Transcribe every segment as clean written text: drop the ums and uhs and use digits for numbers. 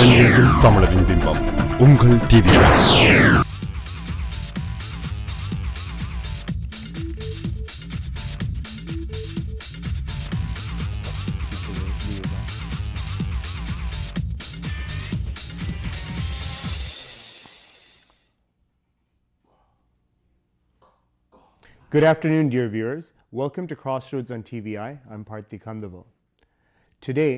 அரங்கில் தமிழரின் பிம்பம் உங்கள் TV. Good afternoon, dear viewers. Welcome to CrossRoads on TVI. I'm Parthi Kandaval. Today,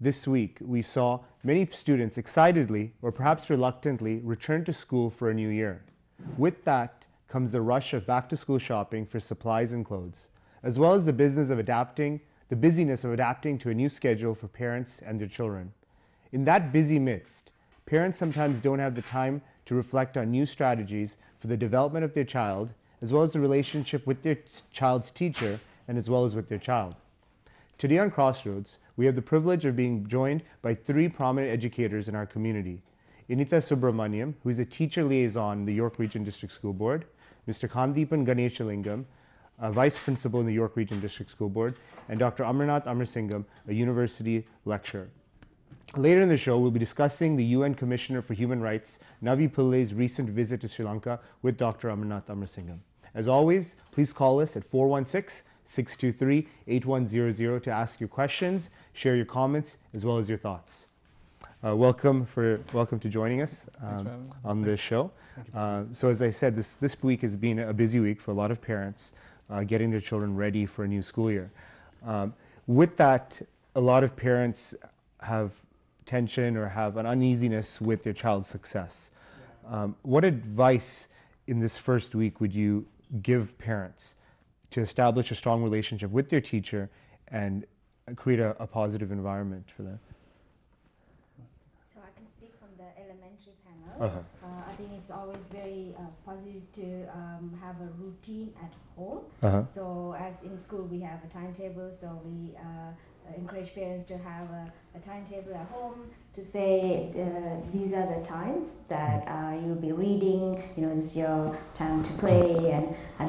this week, we saw many students excitedly, or perhaps reluctantly, return to school for a new year. With that comes the rush of back-to-school shopping for supplies and clothes, as well as the busyness of adapting to a new schedule for parents and their children. In that busy midst, parents sometimes don't have the time to reflect on new strategies for the development of their child, as well as the relationship with their child's teacher, and as well as with their child. Today on Crossroads, we have the privilege of being joined by three prominent educators in our community. Inita Subramaniam, who is a teacher liaison in the York Region District School Board, Mr. Kandeepan Ganeshalingam, a vice principal in the York Region District School Board, and Dr. Amarnath Amarsingham, a university lecturer. Later in the show, we'll be discussing the UN Commissioner for Human Rights, Navi Pillai's recent visit to Sri Lanka with Dr. Amarnath Amarsingham. As always, please call us at 416-623-8100 to ask your questions, share your comments, as well as your thoughts. Welcome to joining us on this show. So as I said, this week has been a busy week for a lot of parents getting their children ready for a new school year. With that, a lot of parents have tension or have an uneasiness with their child's success. What advice in this first week would you give parents to establish a strong relationship with their teacher and create a positive environment for them? So I can speak from the elementary panel. I think it's always very positive to have a routine at home. So as in school we have a timetable, so we encourage parents to have a timetable at home to say these are the times that you'll be reading, it's your time to play, and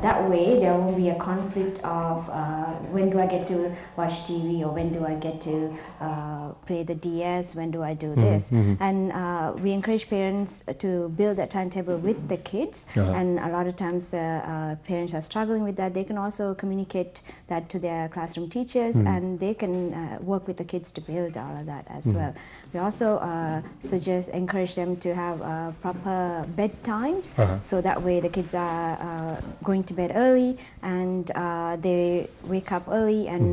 that way there won't be a conflict of when do I get to watch TV, or when do I get to play the DS, when do I do this. And we encourage parents to build that timetable with the kids, and a lot of times parents are struggling with that. They can also communicate that to their classroom teachers, and they can work with the kids to build all of that as well. We also encourage them to have proper bedtimes, so that way the kids are going to bed early, and they wake up early and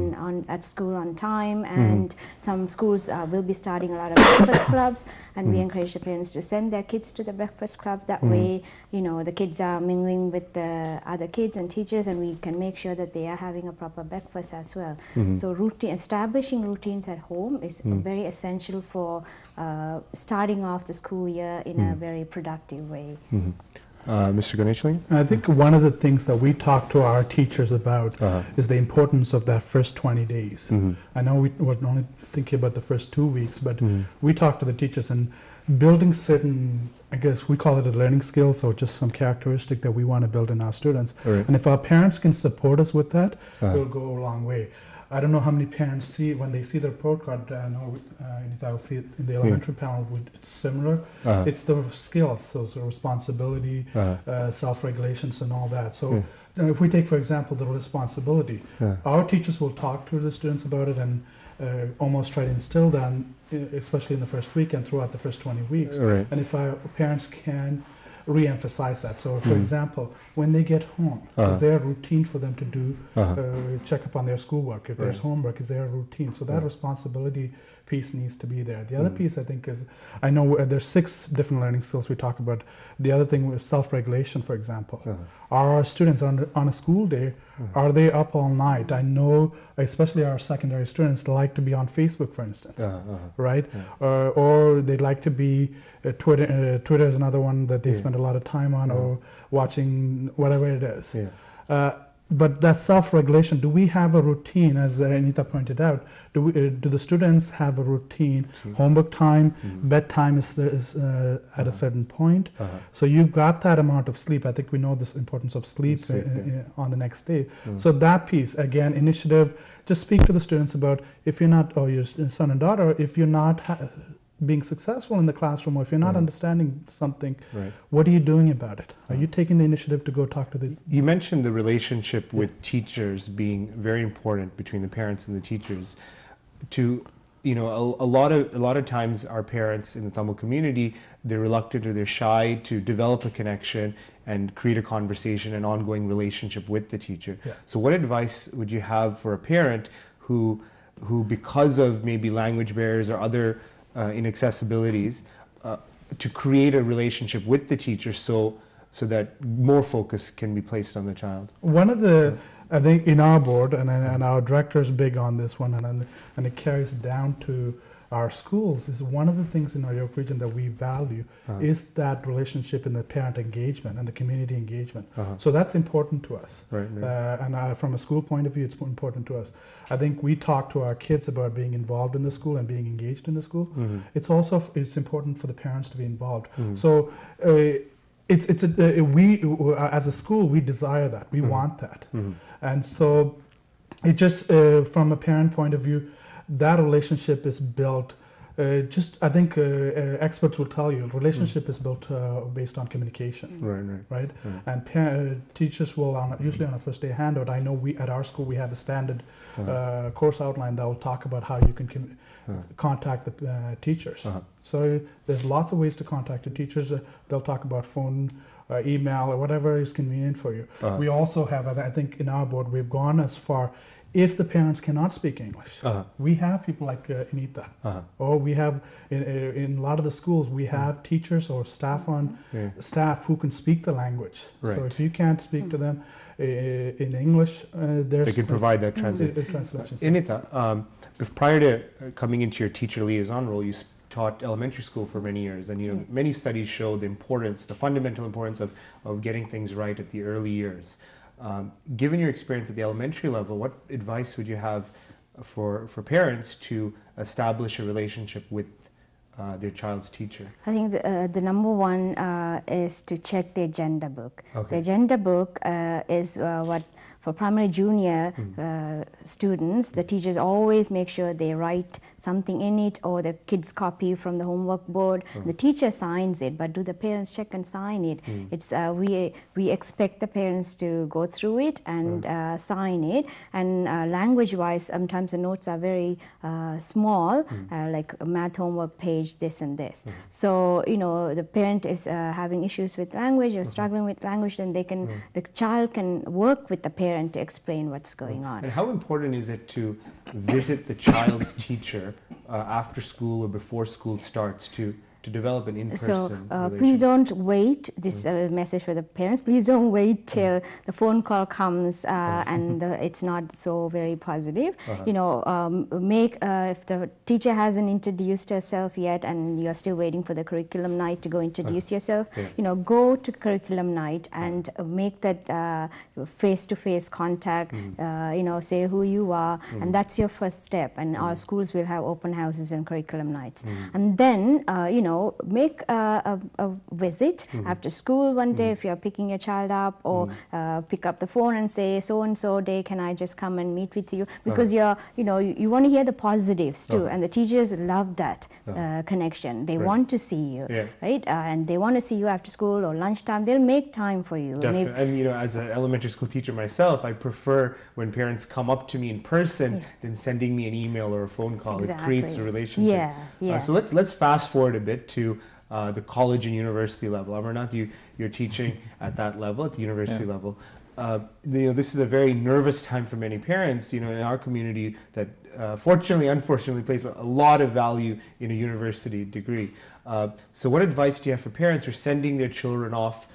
at school on time, and some schools will be starting a lot of breakfast clubs, and we encourage the parents to send their kids to the breakfast clubs. That way, the kids are mingling with the other kids and teachers, and we can make sure that they are having a proper breakfast as well. So establishing routines at home is very essential for starting off the school year in a very productive way. Mr. Ganeshaling? I think one of the things that we talk to our teachers about is the importance of that first 20 days. I know we're only thinking about the first 2 weeks, but we talk to the teachers and building certain, I guess we call it a learning skill, so just some characteristic that we want to build in our students. And if our parents can support us with that, we'll go a long way. I don't know how many parents see, when they see the report card, I know I'll see it in the elementary panel, it's similar. It's the skills, so responsibility, self-regulations and all that. So if we take, for example, the responsibility, our teachers will talk to the students about it and almost try to instill that, especially in the first week and throughout the first 20 weeks. And if our parents can re-emphasize that. So, for example, when they get home, is there a routine for them to do, check up on their schoolwork? If there's homework, is there a routine? So that responsibility piece needs to be there. The other piece, I think, is, I know there's 6 different learning skills we talk about. The other thing was self-regulation, for example. Are our students on a school day, are they up all night? I know, especially our secondary students, like to be on Facebook, for instance, right? Or they'd like to be, Twitter is another one that they spend a lot of time on, or watching whatever it is. But that self-regulation, do we have a routine, as Anita pointed out? Do the students have a routine? Homework time, bedtime is at a certain point. So you've got that amount of sleep. I think we know this importance of sleep on the next day. So that piece, again, initiative, just speak to the students about, if you're not, or your son and daughter, if you're not being successful in the classroom, or if you're not understanding something, Right. what are you doing about it? Are you taking the initiative to go talk to the... You mentioned the relationship with teachers being very important between the parents and the teachers. To, you know, a lot of times our parents in the Tamil community, they're reluctant or they're shy to develop a connection and create a conversation, an ongoing relationship with the teacher. Yeah. So what advice would you have for a parent who because of maybe language barriers or other inaccessibilities, to create a relationship with the teacher so that more focus can be placed on the child? One of the, I think in our board, and our director is big on this one, and it carries down to our schools, is one of the things in our York region that we value is that relationship in the parent engagement and the community engagement. So that's important to us. Right. And from a school point of view, it's important to us. I think we talk to our kids about being involved in the school and being engaged in the school. It's also it's important for the parents to be involved. So we as a school, we desire that. We want that. And so it just from a parent point of view, that relationship is built. I think experts will tell you, relationship is built based on communication. Right. And teachers will usually on a first day handout. I know we at our school we have a standard course outline that will talk about how you can contact the teachers. So there's lots of ways to contact the teachers. They'll talk about phone, email, or whatever is convenient for you. We also have, I think, in our board we've gone as far. If the parents cannot speak English, we have people like Anita, or we have in a lot of the schools we have teachers or staff staff who can speak the language. Right. So if you can't speak to them in English, they can provide that translation. Anita, prior to coming into your teacher liaison role, you taught elementary school for many years, and you know many studies show the importance, the fundamental importance of getting things right at the early years. Given your experience at the elementary level, what advice would you have for parents to establish a relationship with their child's teacher? I think the number one is to check the agenda book. Okay. The agenda book is what for primary junior students, the teachers always make sure they write something in it, or the kids copy from the homework board. The teacher signs it, but do the parents check and sign it? It's we expect the parents to go through it and sign it. And language-wise, sometimes the notes are very small, like a math homework page, this and this. So you know the parent is having issues with language or struggling with language, then they can the child can work with the parent to explain what's going on. And how important is it to visit the child's teacher after school or before school starts to develop an in-person relationship? Please don't wait, this message for the parents, please don't wait till the phone call comes and it's not so very positive. You know, if the teacher hasn't introduced herself yet and you're still waiting for the curriculum night to go introduce yourself, you know, go to curriculum night and make that face-to-face contact, you know, say who you are, and that's your first step. And our schools will have open houses and curriculum nights. And then, you know, make a visit after school one day if you're picking your child up, or pick up the phone and say, so and so day, can I just come and meet with you? Because you want to hear the positives too, and the teachers love that connection. They want to see you, right? And they want to see you after school or lunchtime. They'll make time for you. Definitely. And you know, as an elementary school teacher myself, I prefer when parents come up to me in person than sending me an email or a phone call. Exactly. It creates a relationship. So let's fast forward a bit to the college and university level. Amarnath, you're teaching at that level, at the university level. You know, this is a very nervous time for many parents, you know, in our community that fortunately, unfortunately, place a lot of value in a university degree. So what advice do you have for parents who are sending their children off,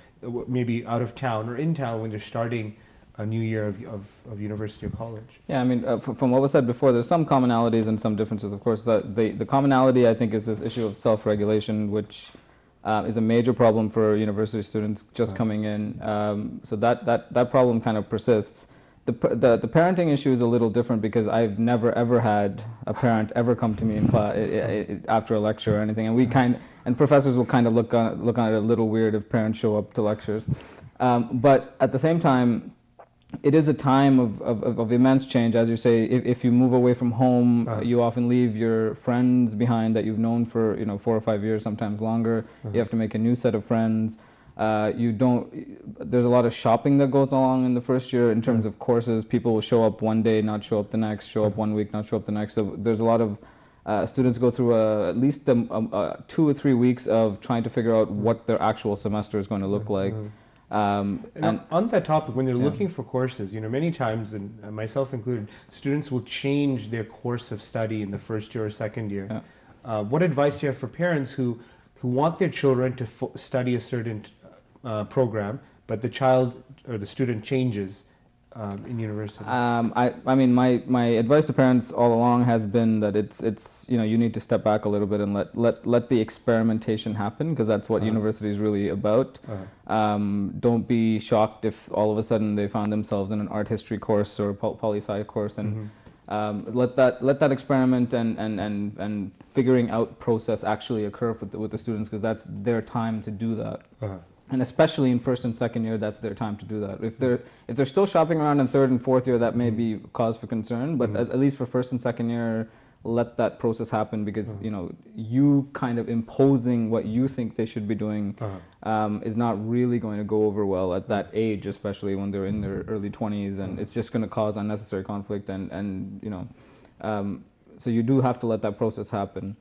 maybe out of town or in town when they're starting a new year of university or college? Yeah, I mean, from what was said before, there's some commonalities and some differences. Of course, the commonality, I think, is this issue of self-regulation, which is a major problem for university students just coming in. So that problem kind of persists. The parenting issue is a little different because I've never ever had a parent ever come to me in class after a lecture or anything, and professors will kind of look on it a little weird if parents show up to lectures. But at the same time, it is a time of immense change. As you say, if you move away from home, you often leave your friends behind that you've known for 4 or 5 years, sometimes longer. You have to make a new set of friends. There's a lot of shopping that goes along in the first year in terms of courses. People will show up one day, not show up the next, show up 1 week, not show up the next. So there's a lot of students go through at least 2 or 3 weeks of trying to figure out what their actual semester is going to look like. And on that topic, when they're looking for courses, many times, and myself included, students will change their course of study in the first year or second year. What advice do you have for parents who want their children to study a certain program, but the child or the student changes in university? I mean, my advice to parents all along has been that it's you need to step back a little bit and let the experimentation happen, because that's what university is really about. Don't be shocked if all of a sudden they found themselves in an art history course or poli-sci course, and let that experiment and figuring out process actually occur with the students, because that's their time to do that. And especially in first and second year, that's their time to do that. If they're still shopping around in third and fourth year, that may be cause for concern. But at least for first and second year, let that process happen, because you kind of imposing what you think they should be doing is not really going to go over well at that age, especially when they're in their early 20s, and it's just going to cause unnecessary conflict. So you do have to let that process happen.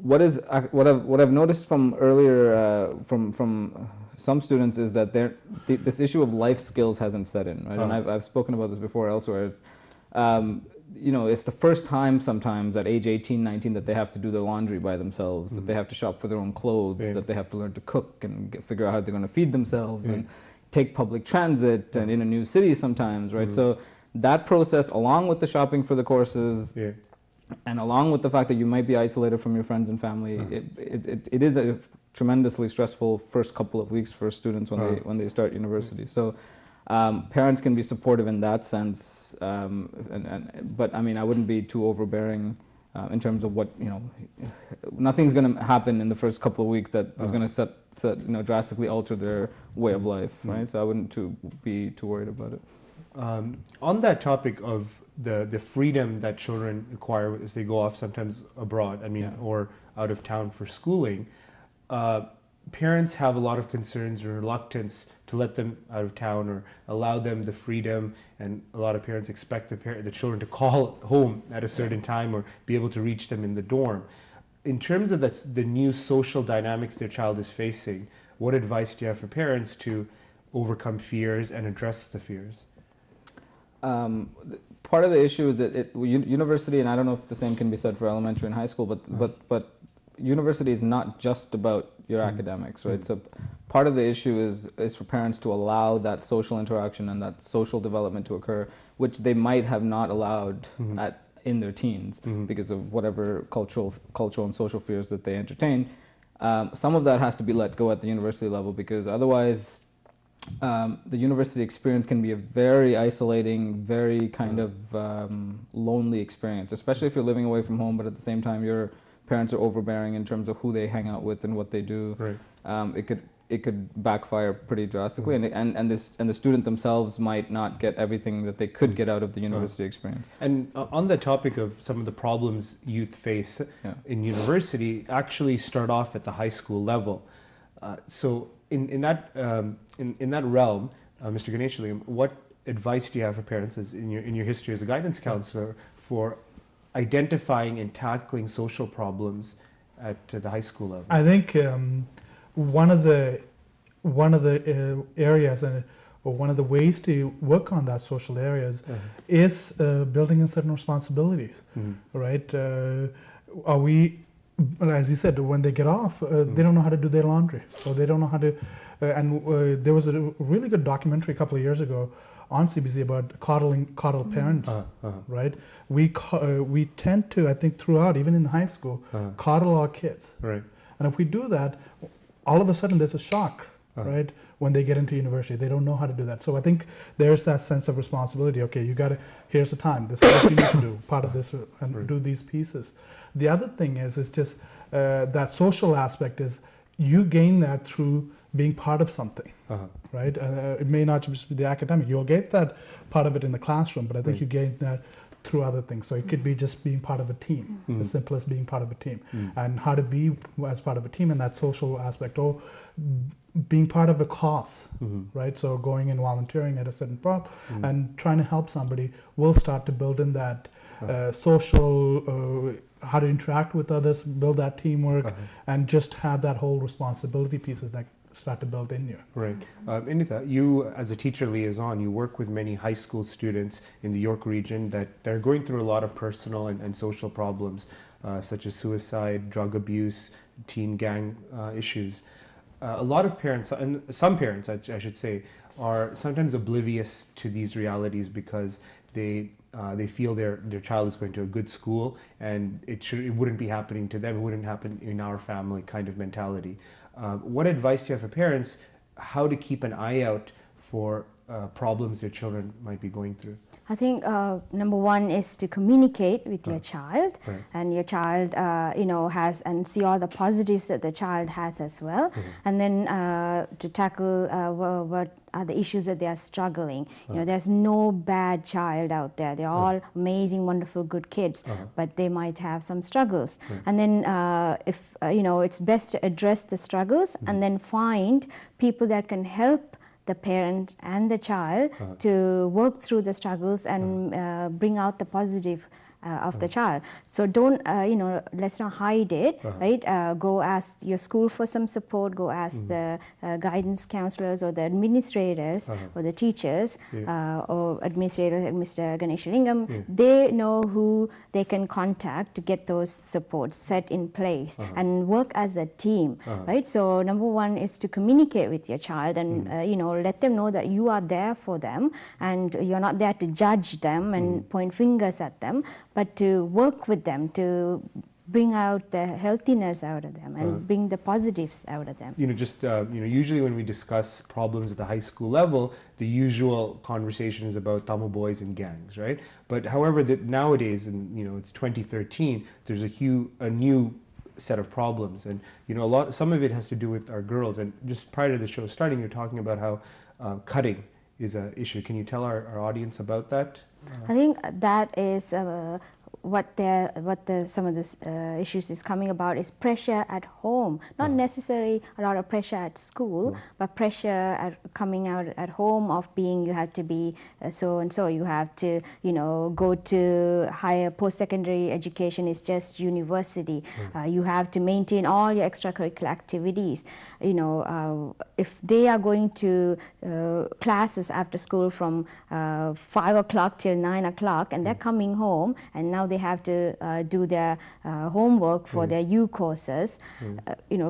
What I've noticed from earlier from some students is that this issue of life skills hasn't set in, right? And I've spoken about this before elsewhere. It's it's the first time sometimes at age 18, 19 that they have to do their laundry by themselves, that they have to shop for their own clothes, that they have to learn to cook and figure out how they're going to feed themselves and take public transit and in a new city sometimes, right? So that process, along with the shopping for the courses, and along with the fact that you might be isolated from your friends and family, it is a tremendously stressful first couple of weeks for students when they start university. So parents can be supportive in that sense, but I mean, I wouldn't be too overbearing in terms of what nothing's going to happen in the first couple of weeks that is going to drastically alter their way of life, right? So I wouldn't be too worried about it. On that topic of the freedom that children acquire as they go off sometimes abroad, or out of town for schooling, parents have a lot of concerns or reluctance to let them out of town or allow them the freedom, and a lot of parents expect the children to call home at a certain time or be able to reach them in the dorm. In terms of the new social dynamics their child is facing, what advice do you have for parents to overcome fears and address the fears? Part of the issue is that university, and I don't know if the same can be said for elementary and high school, but university is not just about your academics, right? So part of the issue is for parents to allow that social interaction and that social development to occur, which they might have not allowed in their teens because of whatever cultural and social fears that they entertain. Some of that has to be let go at the university level, because otherwise the university experience can be a very isolating, very kind of lonely experience, especially if you're living away from home, but at the same time your parents are overbearing in terms of who they hang out with and what they do. Right. It could backfire pretty drastically, and the student themselves might not get everything that they could get out of the university experience. And on the topic of some of the problems youth face in university, actually start off at the high school level. So in that realm, Mr. Ganeshali, what advice do you have for parents in your history as a guidance counselor for identifying and tackling social problems at the high school level? I think one of the areas or one of the ways to work on that social areas is building in certain responsibilities, right? Are we, as you said, when they get off, they don't know how to do their laundry, or they don't know how to. There was a really good documentary a couple of years ago on CBC about coddle parents, right? We tend to, I think, throughout, even in high school, coddle our kids, right? And if we do that, all of a sudden there's a shock, right? When they get into university, they don't know how to do that. So I think there's that sense of responsibility. Okay, here's the time. This is what you need to do. Part of this, and do these pieces. The other thing is just that social aspect is you gain that through being part of something, right? It may not just be the academic. You'll get that part of it in the classroom, but I think you gain that through other things. So it could be just being part of a team, as simple as being part of a team, and how to be as part of a team in that social aspect, or being part of a cause, right? So going and volunteering at a certain point and trying to help somebody will start to build in that social, how to interact with others, build that teamwork, and just have that whole responsibility pieces that start to build in you. Right. Inita, you as a teacher liaison, you work with many high school students in the York region that they're going through a lot of personal and social problems, such as suicide, drug abuse, teen gang issues. A lot of parents, and some parents I should say, are sometimes oblivious to these realities because they feel their child is going to a good school and it wouldn't be happening to them, it wouldn't happen in our family kind of mentality. What advice do you have for parents how to keep an eye out for problems their children might be going through? I think number one is to communicate with your child, Right. and your child, has and see all the positives that the child has as well, and then to tackle what are the issues that they are struggling. There's no bad child out there. They're all amazing, wonderful, good kids, but they might have some struggles. And then if it's best to address the struggles and then find people that can help the parent and the child to work through the struggles and bring out the positive of the child. So don't, let's not hide it, right? Go ask your school for some support, go ask the guidance counselors or the administrators or the teachers or administrators like Mr. Ganeshalingam. They know who they can contact to get those supports set in place and work as a team, right? So number one is to communicate with your child and, let them know that you are there for them and you're not there to judge them and point fingers at them, but to work with them to bring out the healthiness out of them and bring the positives out of them. Usually when we discuss problems at the high school level, the usual conversation is about Tamil boys and gangs, right? But however, nowadays, and it's 2013, there's a new set of problems, and some of it has to do with our girls. And just prior to the show starting, you're talking about how cutting is an issue. Can you tell our audience about that? I think that is some of the issues is coming about is pressure at home. Not necessarily a lot of pressure at school, but pressure coming out at home of being you have to be so and so. You have to go to higher post-secondary education is just university. You have to maintain all your extracurricular activities. If they are going to classes after school from 5 o'clock till 9 o'clock and they're coming home and now they have to do their homework for their U courses,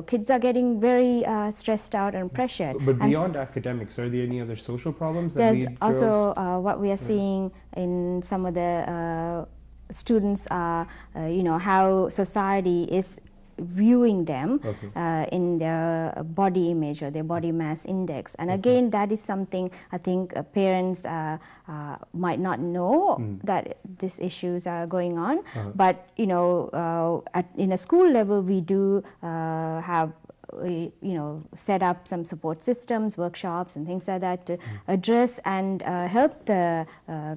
kids are getting very stressed out and pressured. But beyond academics, are there any other social problems that there's lead also girls? what we are seeing in some of the students are, how society is viewing them in their body image or their body mass index. And again, that is something I think parents might not know that these issues are going on. But, in a school level, we do have set up some support systems, workshops and things like that to address and help the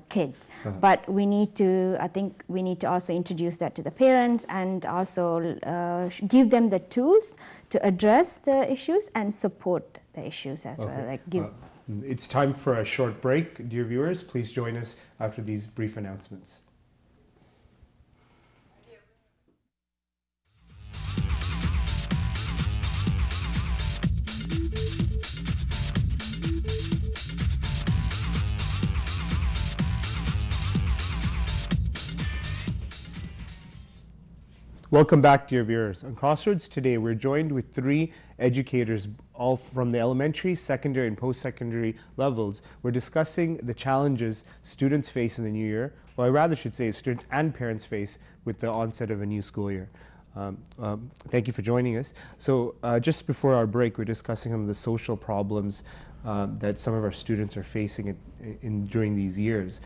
kids. But we need to also introduce that to the parents and also give them the tools to address the issues and support the issues as well. It's time for a short break, dear viewers. Please join us after these brief announcements. Welcome back, dear viewers. On Crossroads today, we're joined with 3 educators, all from the elementary, secondary, and post-secondary levels. We're discussing the challenges students face in the new year, well, I rather should say students and parents face with the onset of a new school year. Thank you for joining us. So just before our break, we're discussing some of the social problems that some of our students are facing during these years.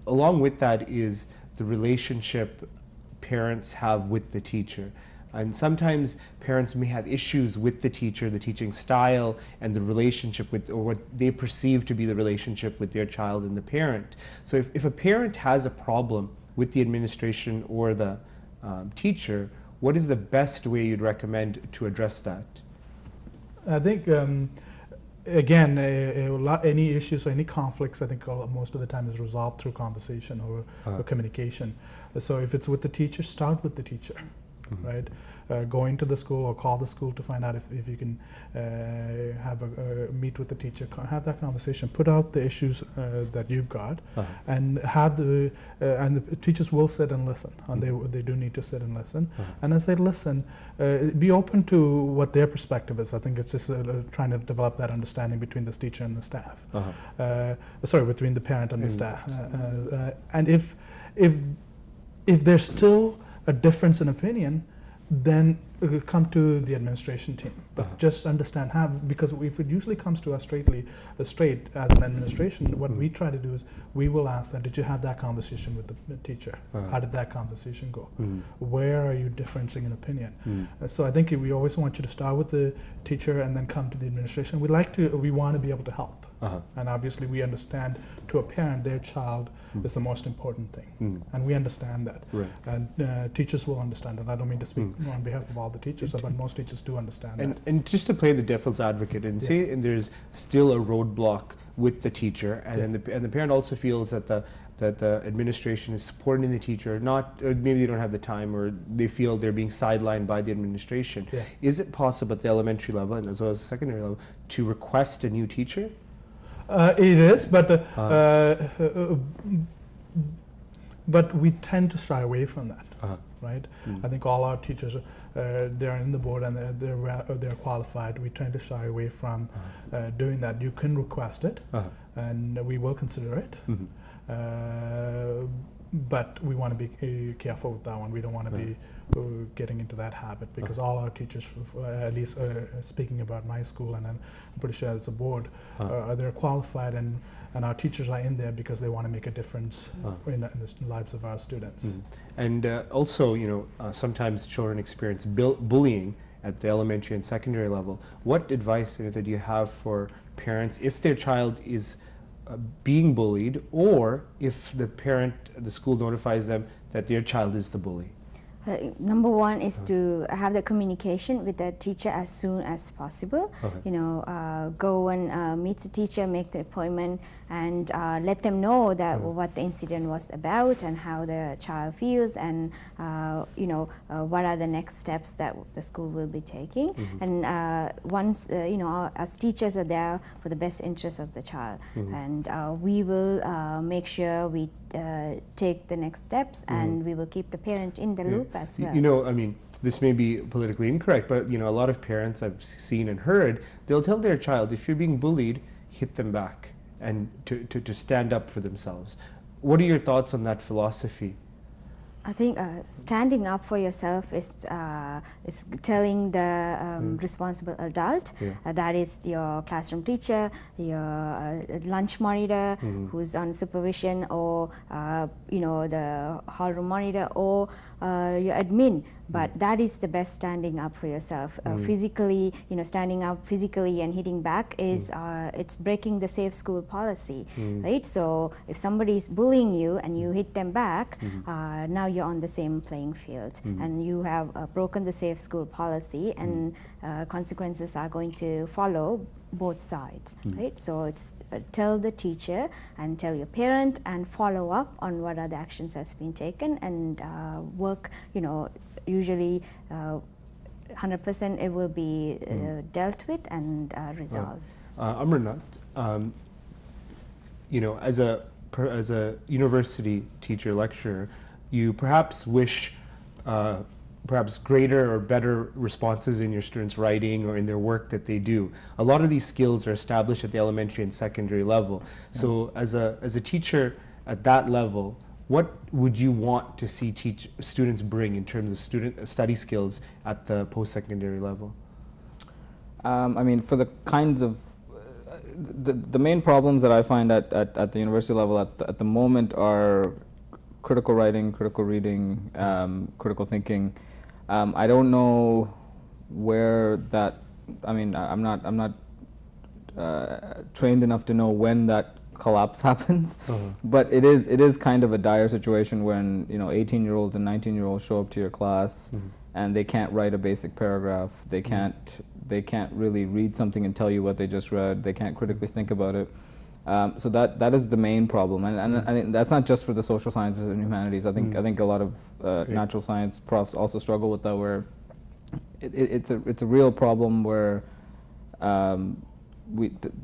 Along with that is the relationship parents have with the teacher. And sometimes parents may have issues with the teacher, the teaching style, and the relationship with, or what they perceive to be the relationship with their child and the parent. So if a parent has a problem with the administration or the teacher, what is the best way you'd recommend to address that? I think, again, any issues or any conflicts, I think most of the time is resolved through conversation or communication. So if it's with the teacher, start with the teacher, right? Go into the school or call the school to find out if you can have a meet with the teacher, have that conversation, put out the issues that you've got, and have the teachers will sit and listen, and they do need to sit and listen. And as they listen, be open to what their perspective is. I think it's just trying to develop that understanding between the teacher and the staff. Sorry, between the parent and the staff. And if there's still a difference in opinion, then come to the administration team. But just understand how, because if it usually comes to us straight as an administration, what we try to do is we will ask them, did you have that conversation with the teacher? How did that conversation go? Where are you differencing in opinion? So I think we always want you to start with the teacher and then come to the administration. We want to be able to help. And obviously we understand, to a parent, their child is the most important thing. And we understand that. And teachers will understand that. I don't mean to speak on behalf of all the teachers, but most teachers do understand that. And just to play the devil's advocate and say there's still a roadblock with the teacher, and then the parent also feels that the administration is supporting the teacher, or maybe they don't have the time, or they feel they're being sidelined by the administration. Is it possible at the elementary level and as well as the secondary level to request a new teacher? It is, but we tend to shy away from that, right? I think all our teachers, they're in the board and they're qualified. We tend to shy away from doing that. You can request it, and we will consider it. But we want to be careful with that one. We don't want to be getting into that habit, because all our teachers, at least speaking about my school, and I'm pretty sure it's a board, they're qualified, and our teachers are in there because they want to make a difference in the lives of our students. And also, sometimes children experience bullying at the elementary and secondary level. What advice do you have for parents if their child is being bullied, or if the school notifies them that their child is the bully? Number one is to have the communication with the teacher as soon as possible. Go and meet the teacher, make the appointment, and let them know that what the incident was about and how the child feels, and what are the next steps that the school will be taking. And once as teachers are there for the best interest of the child, and we will make sure we take the next steps, and we will keep the parent in the loop as well. This may be politically incorrect, but a lot of parents I've seen and heard, they'll tell their child, if you're being bullied, hit them back, and to stand up for themselves. What are your thoughts on that philosophy? I think standing up for yourself is telling the responsible adult, that is your classroom teacher, your lunch monitor who's on supervision, or the hall room monitor, or your admin. But that is the best standing up for yourself. Physically, standing up physically and hitting back is it's breaking the safe school policy, right? So if somebody is bullying you and you hit them back, now you're on the same playing field, and you have broken the safe school policy, and consequences are going to follow both sides, right? So it's tell the teacher and tell your parent, and follow up on what are the actions that's been taken, and work, usually 100% it will be dealt with and resolved. Amarnath, as a university teacher, lecturer, you perhaps wish perhaps greater or better responses in your students' writing or in their work that they do. A lot of these skills are established at the elementary and secondary level. So as a teacher at that level, what would you want to see students bring in terms of study skills at the post-secondary level? For the kinds of the main problems that I find at the university level at the moment are critical writing, critical reading, critical thinking. I don't know where that. I mean, I'm not trained enough to know when that collapse happens, but it is kind of a dire situation when 18-year-olds and 19-year-olds show up to your class and they can't write a basic paragraph. They can't really read something and tell you what they just read. They can't critically think about it. So that is the main problem, and I think that's not just for the social sciences and humanities. I think a lot of natural science profs also struggle with that, where it's a real problem where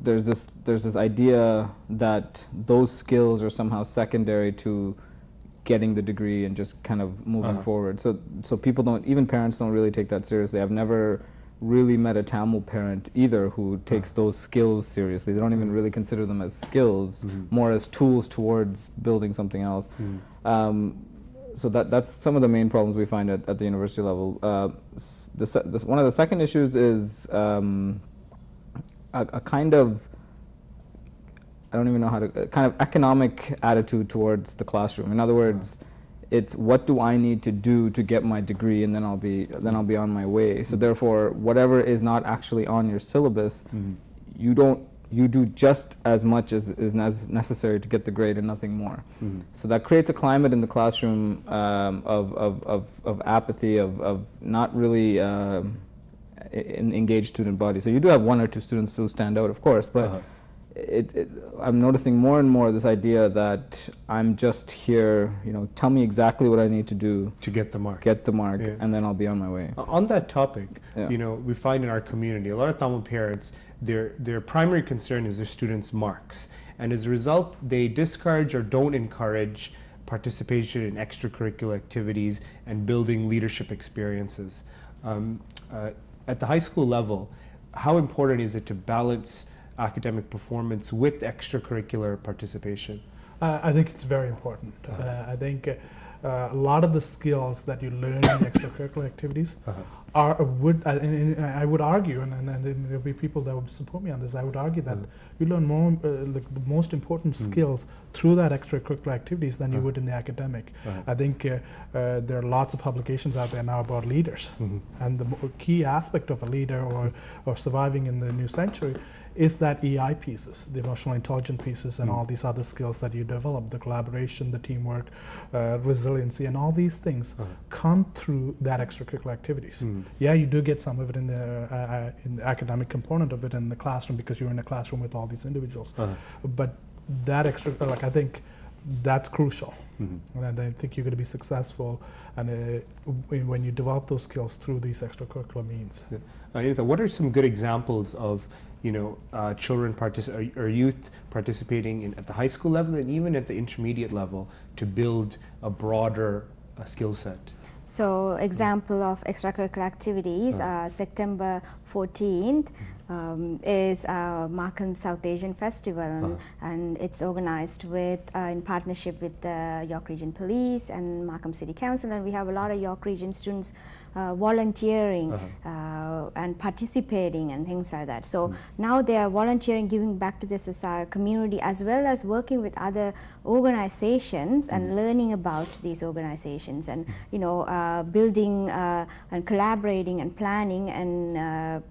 there's this idea that those skills are somehow secondary to getting the degree and just kind of moving forward. So people don't, even parents don't really take that seriously. I've never really met a Tamil parent either who takes those skills seriously. They don't even really consider them as skills, more as tools towards building something else. So that's some of the main problems we find at the university level. One of the second issues is a kind of, I don't even know how to, kind of economic attitude towards the classroom. In other words, it's what do I need to do to get my degree, and then I'll be on my way. So therefore, whatever is not actually on your syllabus, you do just as much as is necessary to get the grade and nothing more. So that creates a climate in the classroom of apathy, of not really engaged student body. So you do have one or two students who stand out, of course, but I'm noticing more and more this idea that I'm just here, tell me exactly what I need to do to get the mark, and then I'll be on my way. On that topic, we find in our community a lot of Tamil parents, their primary concern is their students' marks, and as a result, they discourage or don't encourage participation in extracurricular activities and building leadership experiences. At the high school level, how important is it to balance academic performance with extracurricular participation? I think it's very important. I think a lot of the skills that you learn in extracurricular activities I would argue, and there'll be people that would support me on this, I would argue that you learn more, the most important skills through that extracurricular activities than you would in the academic. I think there are lots of publications out there now about leaders, and the key aspect of a leader or surviving in the new century is that EI pieces, the emotional intelligence pieces, and all these other skills that you develop, the collaboration, the teamwork, resiliency, and all these things come through that extracurricular activities. Yeah, you do get some of it in the academic component of it in the classroom because you're in a classroom with all these individuals. But that I think that's crucial. And I think you're going to be successful and when you develop those skills through these extracurricular means. What are some good examples of children or youth participating at the high school level and even at the intermediate level to build a broader skill set? So example of extracurricular activities, September 14th is Markham South Asian Festival, and it's organized with in partnership with the York Region Police and Markham City Council, and we have a lot of York Region students volunteering and participating and things like that. So now they are volunteering, giving back to the society, community, as well as working with other organizations and learning about these organizations, and building and collaborating and planning and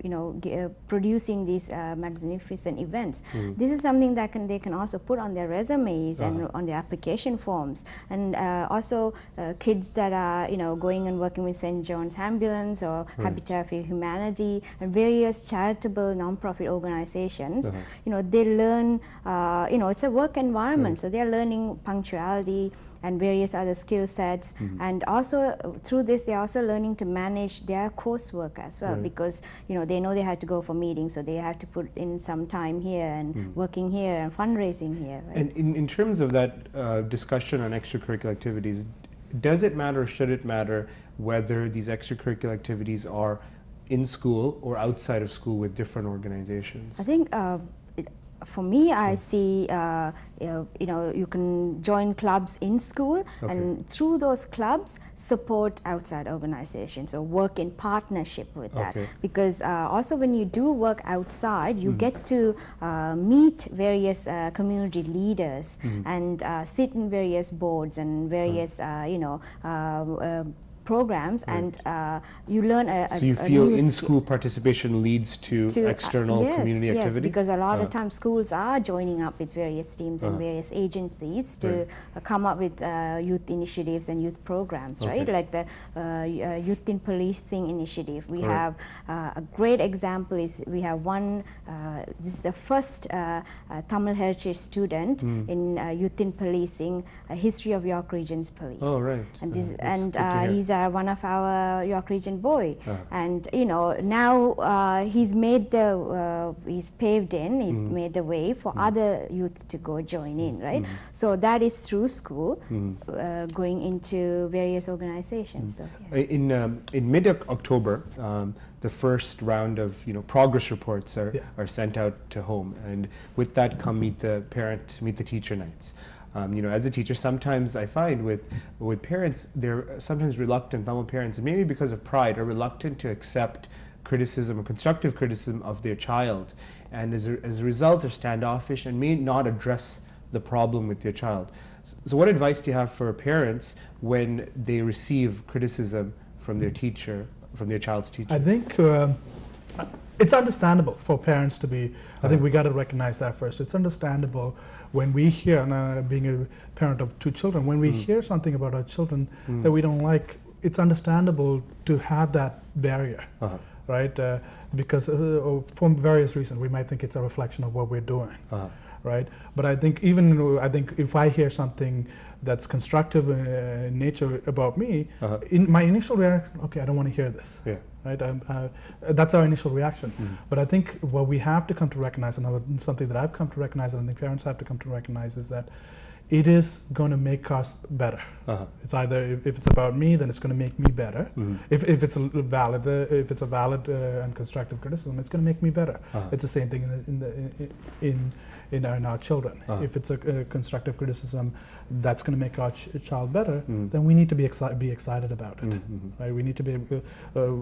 producing these magnificent events. This is something that they can also put on their resumes and on their application forms, and also kids that are going and working with St. John's Ambulance or Habitat for Humanity and various charitable non-profit organizations. They learn, it's a work environment, so they're learning punctuality and various other skill sets, and also through this they're also learning to manage their coursework as well, because they know they have to go for meetings, so they have to put in some time here and working here and fundraising here. Right? And in terms of that discussion on extracurricular activities, does it matter or should it matter whether these extracurricular activities are in school or outside of school with different organizations? I think for me, I see, you can join clubs in school, and through those clubs support outside organizations or work in partnership with that. Because also when you do work outside, you get to meet various community leaders and sit in various boards and various, programs, and you learn so you feel in-school participation leads to external community activity? Yes, because a lot of times schools are joining up with various teams and various agencies to come up with youth initiatives and youth programs, right? Like the Youth in Policing initiative. We have a great example is we have one, this is the first Tamil heritage student in Youth in Policing, a history of York Region's police. Oh, right. And this, he's one of our York Region boy, and you know now he's made the he's paved in, he's made the way for other youth to go join in, right? So that is through school, going into various organizations. So, yeah. In mid-October, the first round of progress reports are sent out to home, and with that come meet the teacher nights. As a teacher, sometimes I find with parents, they're sometimes reluctant, Tamil parents, and maybe because of pride, are reluctant to accept criticism or constructive criticism of their child, and as a result are standoffish and may not address the problem with their child. So what advice do you have for parents when they receive criticism from their teacher, from their child's teacher? I think it's understandable for parents to be, I think we got to recognize that first. It's understandable when we hear, and being a parent of 2 children, when we hear something about our children that we don't like, it's understandable to have that barrier, right? Because for various reasons, we might think it's a reflection of what we're doing, right? But I think if I hear something that's constructive in nature about me, in my initial reaction, okay, I don't want to hear this. Yeah. Right? That's our initial reaction. But I think what we have to come to recognize, and something that I've come to recognize, and I think parents have to come to recognize, is that it is going to make us better. It's either, if it's about me, then it's going to make me better. If it's a valid and constructive criticism, it's going to make me better. It's the same thing in our children. If it's a constructive criticism that's going to make our child better, then we need to be excited about it. Right? We need to be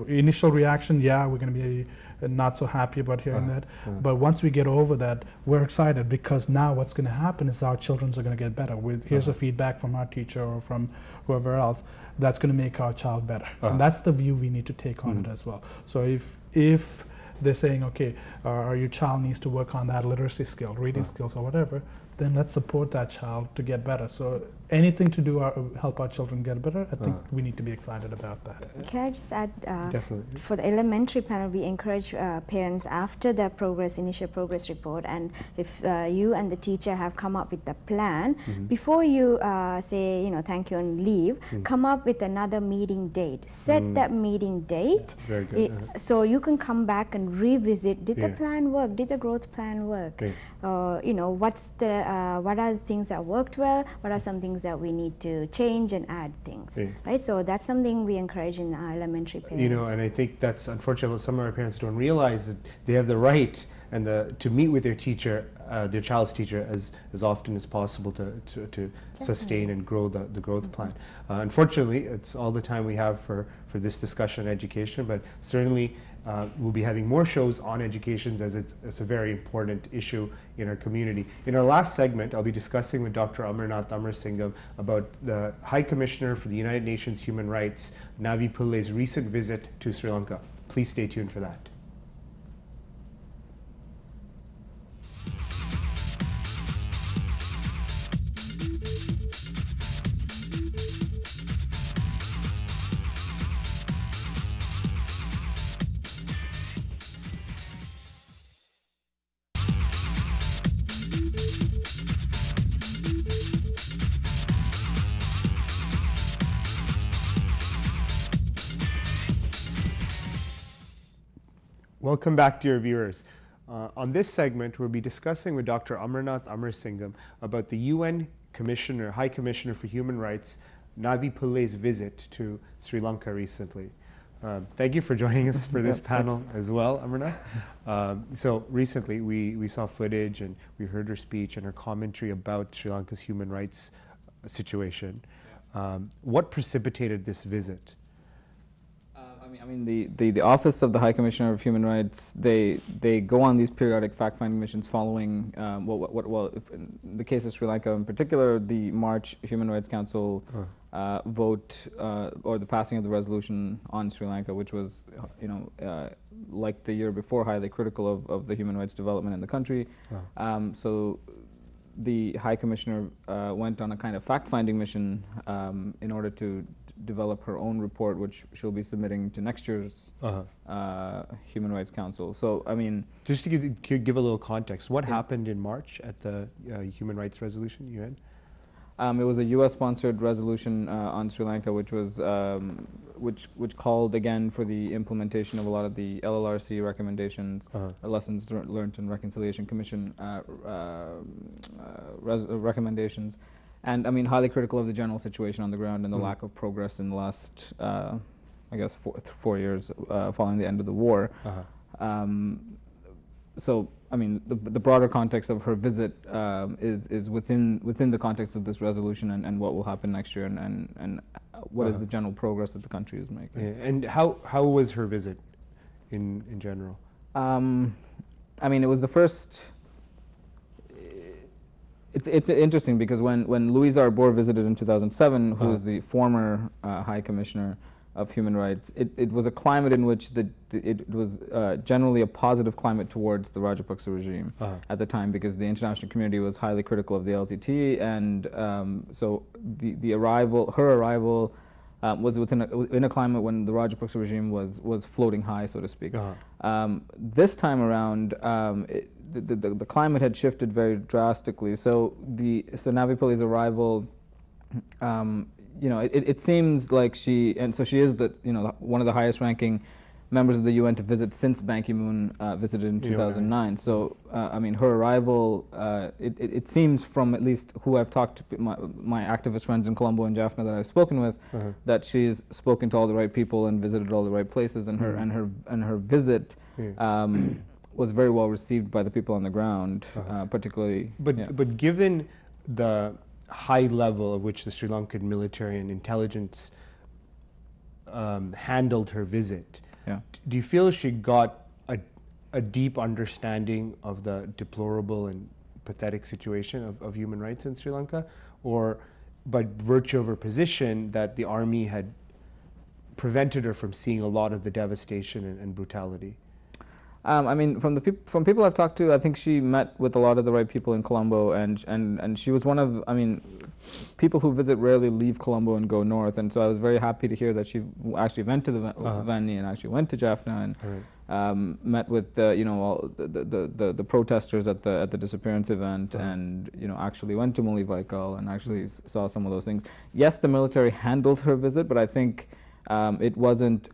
initial reaction. Yeah, we're going to be not so happy about hearing that, but once we get over that, we're excited, because now what's going to happen is our children are going to get better. Here's a feedback from our teacher or from whoever else that's going to make our child better, and that's the view we need to take on it as well. So if they're saying, okay, your child needs to work on that literacy skill, reading skills or whatever, then let's support that child to get better. So anything to do help our children get better, I think we need to be excited about that. Can I just add, Definitely. for the elementary panel, we encourage parents after the initial progress report, and if you and the teacher have come up with the plan, before you say, thank you and leave, come up with another meeting date. Set that meeting date, Very good. so you can come back and revisit, did the plan work, did the growth plan work? What are the things that worked well, what are some things that we need to change and add things, right? So that's something we encourage in our elementary parents. And I think that's unfortunate. Some of our parents don't realize that they have the right and to meet with their teacher, their child's teacher, as often as possible to sustain and grow the growth plan. Unfortunately, it's all the time we have for this discussion on education, but certainly we'll be having more shows on education, as it's a very important issue in our community. In our last segment, I'll be discussing with Dr. Amarnath Amarsingham about the High Commissioner for the United Nations Human Rights, Navi Pillai's recent visit to Sri Lanka. Please stay tuned for that. Welcome back, dear viewers. On this segment, we'll be discussing with Dr. Amarnath Amarsingham about the UN High Commissioner for Human Rights, Navi Pillai's visit to Sri Lanka recently. Thank you for joining us for this panel as well, Amarnath. So recently, we saw footage and we heard her speech and her commentary about Sri Lanka's human rights situation. What precipitated this visit? I mean, the Office of the High Commissioner of Human Rights, they go on these periodic fact-finding missions following, if in the case of Sri Lanka in particular, the March Human Rights Council vote or the passing of the resolution on Sri Lanka, which was, like the year before, highly critical of the human rights development in the country. So the High Commissioner went on a kind of fact-finding mission in order to develop her own report, which she'll be submitting to next year's Human Rights Council. So, I mean... Just to give a little context, what happened in March at the Human Rights Resolution you had? It was a U.S.-sponsored resolution on Sri Lanka, which was which called again for the implementation of a lot of the LLRC recommendations, Lessons Learned in Reconciliation Commission recommendations, and I mean highly critical of the general situation on the ground and the lack of progress in the last, I guess, 4 years following the end of the war. So, I mean, the broader context of her visit is within the context of this resolution and what will happen next year and what is the general progress that the country is making. Yeah. And how was her visit in general? I mean, it was the first. It's interesting because when Louise Arbour visited in 2007, who was the former High Commissioner of Human Rights, it was a climate in which it was generally a positive climate towards the Rajapaksa regime at the time, because the international community was highly critical of the LTT, and so her arrival was in a climate when the Rajapaksa regime was floating high, so to speak. This time around, the climate had shifted very drastically. So Navipalli's arrival. It seems like she is one of the highest ranking members of the UN to visit since Ban Ki-moon visited in 2009. So, I mean, her arrival, it seems from at least who I've talked to, my activist friends in Colombo and Jaffna that I've spoken with, that she's spoken to all the right people and visited all the right places, and her visit was very well received by the people on the ground, particularly. But given the high level of which the Sri Lankan military and intelligence handled her visit, do you feel she got a deep understanding of the deplorable and pathetic situation of human rights in Sri Lanka, or by virtue of her position that the army had prevented her from seeing a lot of the devastation and brutality? I mean, from people I've talked to, I think she met with a lot of the right people in Colombo, and she was one of, I mean, people who visit rarely leave Colombo and go north, and so I was very happy to hear that she actually went to the Vanni and actually went to Jaffna and met with all the protesters at the disappearance event, and actually went to Muli Vaikal and actually saw some of those things. Yes, the military handled her visit, but I think it wasn't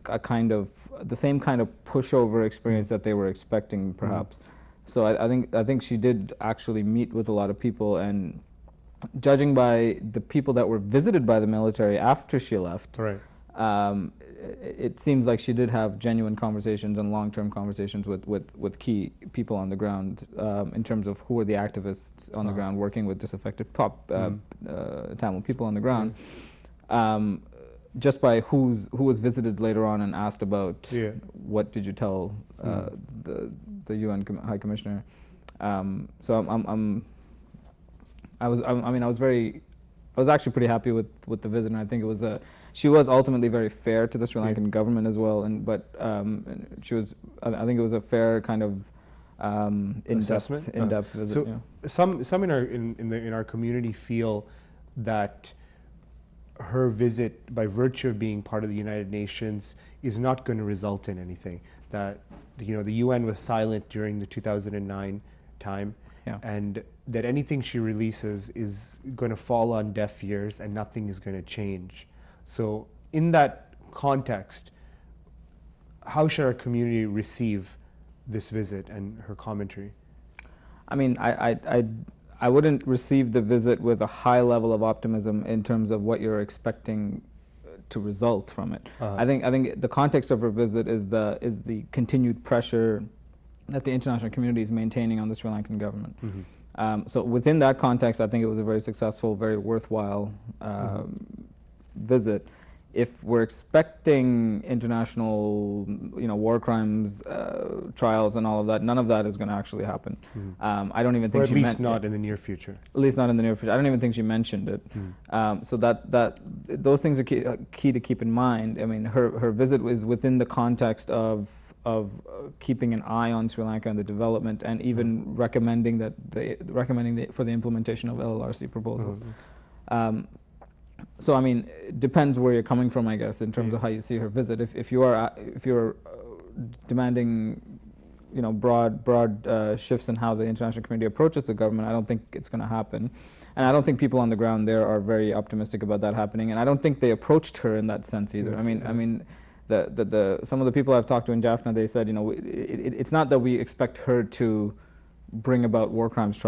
the same kind of pushover experience that they were expecting, perhaps. So I think she did actually meet with a lot of people, and judging by the people that were visited by the military after she left, it seems like she did have genuine conversations and long-term conversations with key people on the ground in terms of who were the activists on the ground working with disaffected Tamil people on the ground. Just by who was visited later on and asked about what did you tell the UN High Commissioner. So I was actually pretty happy with the visit, and I think it was she was ultimately very fair to the Sri Lankan government as well, but she was, I think it was a fair kind of in-depth visit. So some in our community feel that her visit, by virtue of being part of the United Nations, is not going to result in anything. That the UN was silent during the 2009 time, and that anything she releases is going to fall on deaf ears and nothing is going to change. So in that context, how should our community receive this visit and her commentary? I mean, I wouldn't receive the visit with a high level of optimism in terms of what you're expecting to result from it. I think the context of her visit is the continued pressure that the international community is maintaining on the Sri Lankan government. So within that context, I think it was a very successful, very worthwhile visit. if we're expecting international, war crimes trials and all of that, none of that is going to actually happen. I don't even think or at she least meant not in the near future. At least not in the near future. I don't even think she mentioned it. So that those things are key to keep in mind. I mean, her visit was within the context of keeping an eye on Sri Lanka and the development, and even recommending for the implementation of LLRC proposals. So I mean, it depends where you're coming from, I guess, in terms of how you see her visit. If you're demanding, broad shifts in how the international community approaches the government, I don't think it's going to happen. And I don't think people on the ground there are very optimistic about that happening. And I don't think they approached her in that sense either. I mean, some of the people I've talked to in Jaffna, they said, it's not that we expect her to bring about war crimes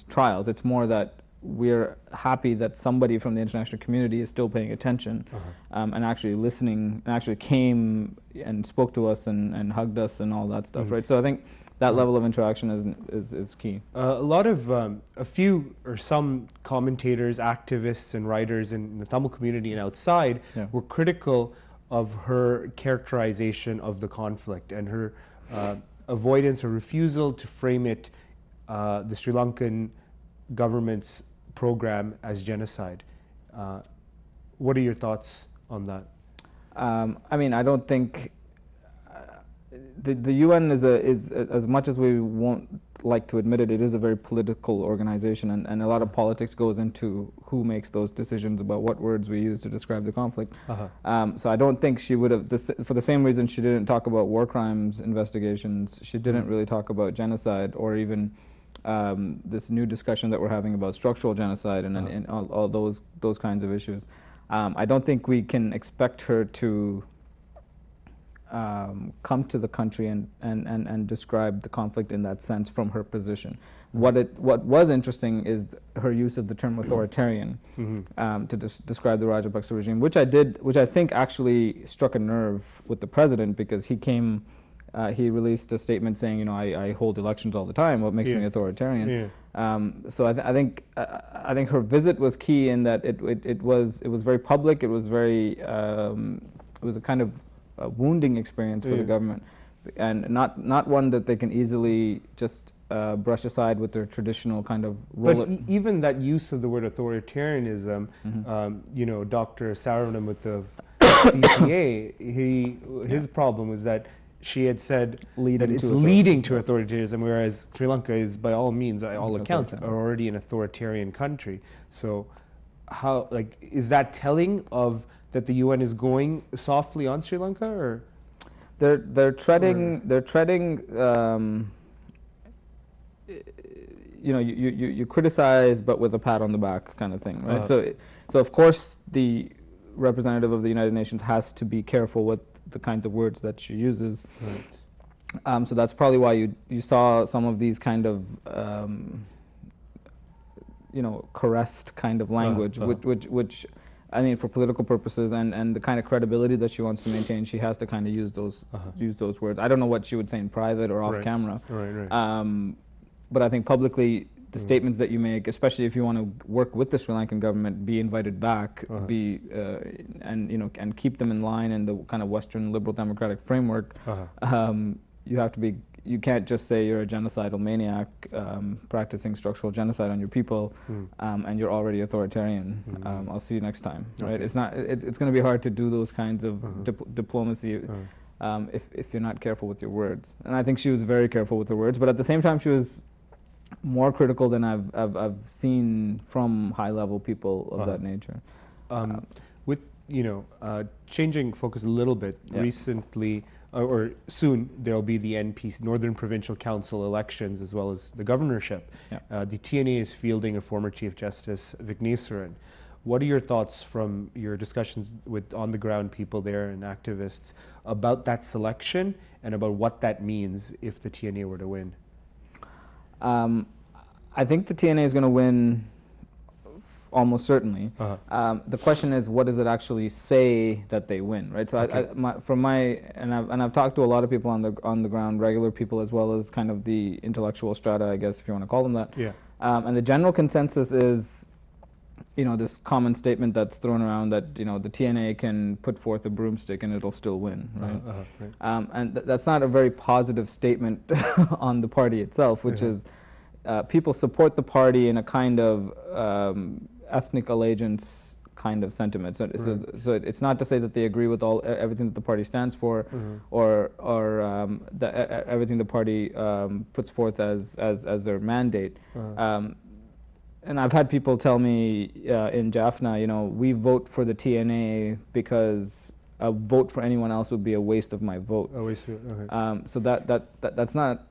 trials. It's more that we're happy that somebody from the international community is still paying attention and actually listening, and actually came and spoke to us and hugged us and all that stuff, right? So I think that level of interaction is key. A lot of, some commentators, activists, and writers in the Tamil community and outside were critical of her characterization of the conflict and her avoidance or refusal to frame it, the Sri Lankan government's program, as genocide. What are your thoughts on that? I mean, I don't think the UN is as much as we won't like to admit it, it is a very political organization, and a lot of politics goes into who makes those decisions about what words we use to describe the conflict. So I don't think she would have, for the same reason she didn't talk about war crimes investigations, she didn't really talk about genocide, or even this new discussion that we're having about structural genocide and all those kinds of issues. I don't think we can expect her to come to the country and describe the conflict in that sense from her position. What was interesting is her use of the term authoritarian to describe the Rajapaksa regime, which I think actually struck a nerve with the president, because he released a statement saying, I hold elections all the time. What makes me authoritarian? So I think her visit was key in that it was very public. It was a kind of a wounding experience for the government, and not one that they can easily just brush aside with their traditional kind of role. But even that use of the word authoritarianism, Dr. Saravanam with the CCA, his problem was that she had said that it's leading to authoritarianism, whereas Sri Lanka is, by all means, by all accounts, are already an authoritarian country. So, how is that telling of that the UN is going softly on Sri Lanka, or they're treading? You criticize, but with a pat on the back kind of thing, right? So of course the representative of the United Nations has to be careful with the kinds of words that she uses. Right. So that's probably why you saw some of these kind of caressed kind of language, which I mean, for political purposes and the kind of credibility that she wants to maintain, she has to kind of use those words. I don't know what she would say in private or off camera. Right. But I think publicly, the statements that you make, especially if you want to work with the Sri Lankan government, be invited back, and keep them in line in the kind of Western liberal democratic framework. You have to be. You can't just say you're a genocidal maniac practicing structural genocide on your people, and you're already authoritarian. I'll see you next time. Right? It's not. It's going to be hard to do those kinds of diplomacy if you're not careful with your words. And I think she was very careful with her words, but at the same time, she was more critical than I've seen from high-level people of that nature. With changing focus a little bit, recently or soon there will be the NP Northern Provincial Council elections as well as the governorship. The TNA is fielding a former Chief Justice Vignesaran. What are your thoughts from your discussions with on-the-ground people there and activists about that selection and about what that means if the TNA were to win? I think the TNA is going to win almost certainly. The question is, what does it actually say that they win, right? So I've talked to a lot of people on the ground, regular people as well as kind of the intellectual strata, I guess, if you want to call them that. And the general consensus is this common statement that's thrown around that the TNA can put forth a broomstick and it'll still win, right? Right. And that's not a very positive statement on the party itself, which is people support the party in a kind of ethnic allegiance kind of sentiment. So it's not to say that they agree with everything that the party stands for, or everything the party puts forth as their mandate. And I've had people tell me in Jaffna, we vote for the TNA because a vote for anyone else would be a waste of my vote. A waste of, okay. So that's not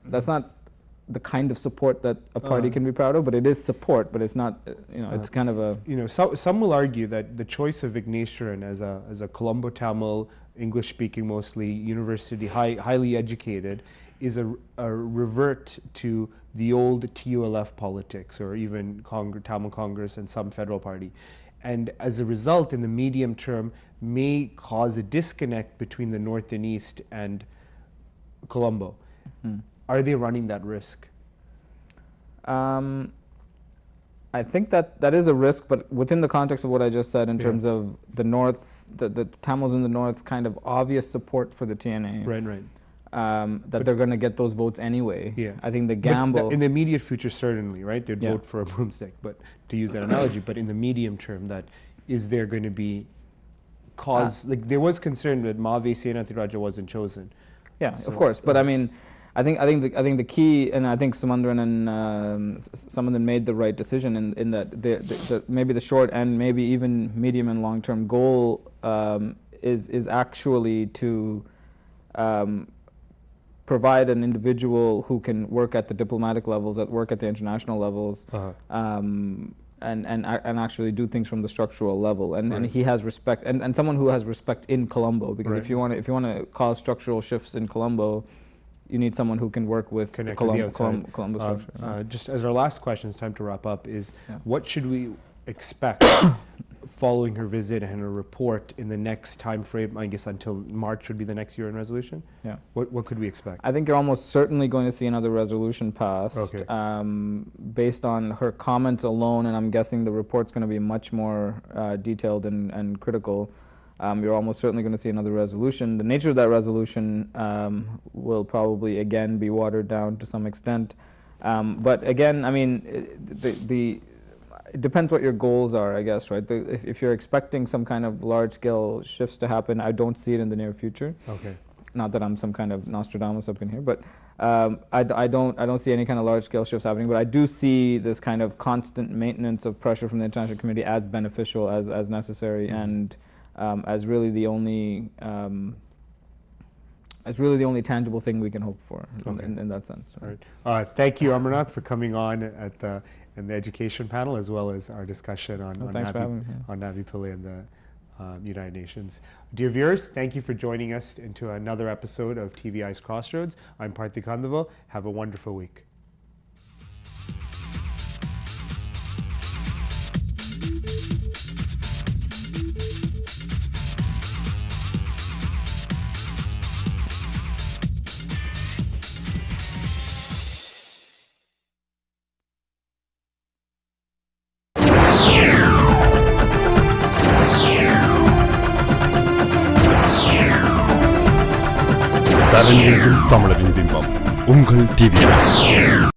the kind of support that a party can be proud of, but it is support. But it's not, it's kind of a. Some will argue that the choice of Vigneswaran as a Colombo Tamil, English-speaking mostly, university, highly educated, is a revert to the old TULF politics, or even Tamil Congress and some federal party. And as a result, in the medium term, may cause a disconnect between the North and East and Colombo. Are they running that risk? I think that is a risk, but within the context of what I just said in terms of the North, the Tamils in the North, kind of obvious support for the TNA. Right. That they're going to get those votes anyway. Yeah. I think the gamble... in the immediate future, certainly, right? They'd vote for a broomstick, but to use that analogy, but in the medium term, is there going to be there was concern that Maave Senathirajah wasn't chosen. Yeah, of course, but I mean, I think the key, and I think Sumandran and Samandan made the right decision in that maybe the short and maybe even medium and long term goal is actually to provide an individual who can work at the diplomatic levels, work at the international levels, and actually do things from the structural level. And he has respect, and someone who has respect in Colombo, because if you want to cause structural shifts in Colombo, you need someone who can work with the Colombo structure. Just as our last question, it's time to wrap up, is what should we expect following her visit and her report in the next time frame? I guess until March would be the next UN resolution. Yeah. What could we expect? I think you're almost certainly going to see another resolution passed. Okay. Based on her comments alone, and I'm guessing the report's going to be much more detailed and critical. You're almost certainly going to see another resolution. The nature of that resolution will probably again be watered down to some extent. But again, I mean, it depends what your goals are, I guess, right? If you're expecting some kind of large-scale shifts to happen, I don't see it in the near future. Okay. Not that I'm some kind of Nostradamus up in here, but I don't see any kind of large-scale shifts happening. But I do see this kind of constant maintenance of pressure from the international community as beneficial, as necessary, and as really the only tangible thing we can hope for in that sense. All right. Thank you, Amarnath, for coming on in the education panel, as well as our discussion on Navi Pillai and the United Nations. Dear viewers, thank you for joining us into another episode of TVI's Crossroads. I'm Parthi Kandaval. Have a wonderful week. தமிழரின் பிம்பம் உங்கள் TV.